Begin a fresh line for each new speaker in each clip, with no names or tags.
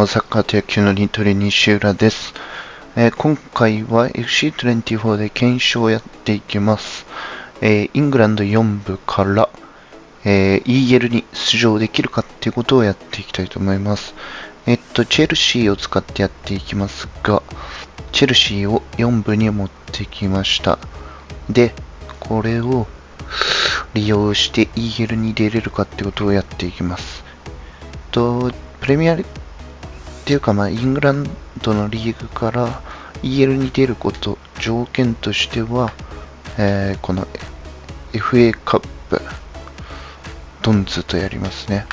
も、サッカーと野球のニトリ西浦です。今回は FC24 で検証をやっていきます。イングランド4部から、EL に出場できるかっていうことをやっていきたいと思います。チェルシーを使ってやっていきますが、チェルシーを4部に持ってきました。で、これを利用して EL に出れるかってことをやっていきます。プレミアっていうか、イングランドのリーグから EL に出ること、条件としては、この FA カップ、ドンズとやりますね。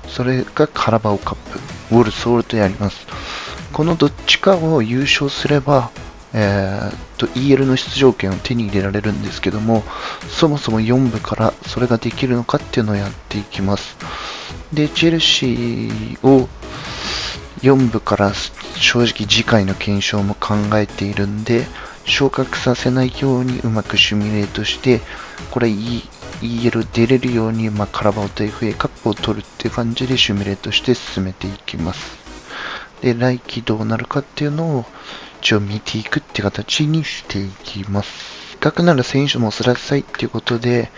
それがカラバオカップ、ウォルソールとやります。このどっちかを優勝すれば、EL の出場権を手に入れられるんですけども、そもそも4部からそれができるのかっていうのをやっていきます。で、チェルシーを4部から正直次回の検証も考えているんで、昇格させないようにうまくシミュレートして、これ EL 出れるように、カラバオと FA カップを取るっていう感じでシミュレートして進めていきます。で、来季どうなるかっていうのを一応見ていくって形にしていきます。せっかくなら選手もそらさいっていうことで、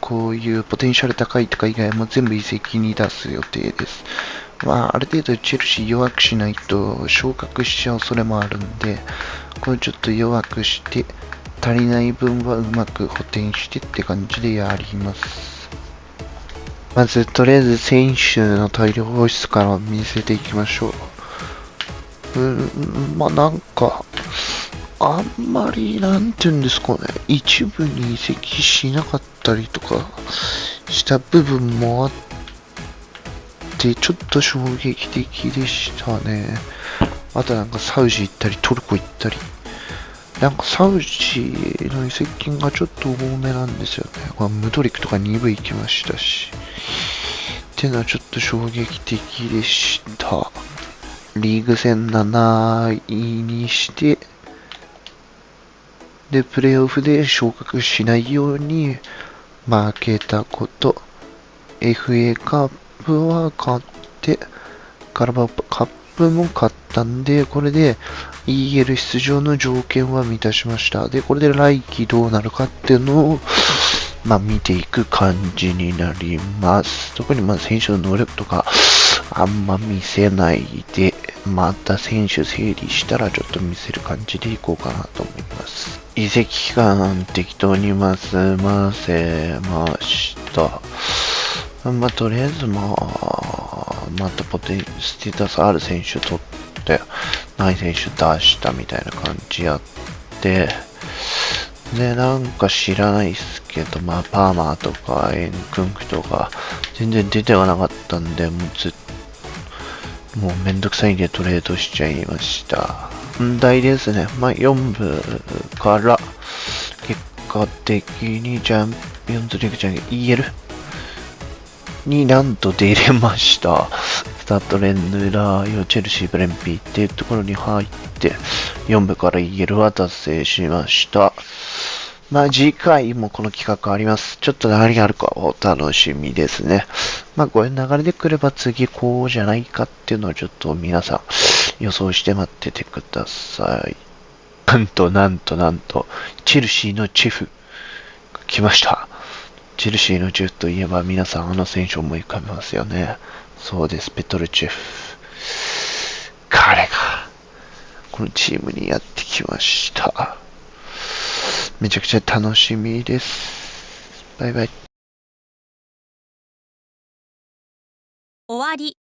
こういうポテンシャル高いとか以外も全部移籍に出す予定です。ある程度チェルシー弱くしないと昇格しちゃう恐れもあるんで、これちょっと弱くして、足りない分はうまく補填してって感じでやります。まず、とりあえず選手の大量放出から見せていきましょう。なんか、あんまり、なんていうんですかね、一部に移籍しなかったりとかした部分もあって、ちょっと衝撃的でしたね。あとなんかサウジ行ったり、トルコ行ったり。なんかサウジの移籍金がちょっと多めなんですよね。ムドリクとか2部行きましたし。っていうのはちょっと衝撃的でした。リーグ戦7位にして、で、プレイオフで昇格しないように負けたこと。FA カップは勝って、カラバオカップも勝ったんで、これで EL 出場の条件は満たしました。で、これで来季どうなるかっていうのを、見ていく感じになります。特に選手の能力とか、あんま見せないで、また選手整理したらちょっと見せる感じでいこうかなと思います。移籍期間適当に済ませました。とりあえずまたステータスある選手取って、ない選手出したみたいな感じやって、で、なんか知らないっすけど、パーマーとかエンクンクとか、全然出てはなかったんで、もうめんどくさいんでトレードしちゃいました。問題ですね。4部から結果的にチャンピオンズリーグじゃん EL になんと出れました。スタッドレンヌラーヨチェルシーブレンピーっていうところに入って、4部から EL は達成しました。次回もこの企画あります。ちょっと何があるかお楽しみですね。こういう流れで来れば次こうじゃないかっていうのをちょっと皆さん予想して待っててください。なんと、チェルシーのチェフが来ました。チェルシーのチェフといえば皆さん選手を思い浮かべますよね。そうです、ペトルチェフ。彼がこのチームにやってきました。めちゃくちゃ楽しみです。バイバイ。
終わり。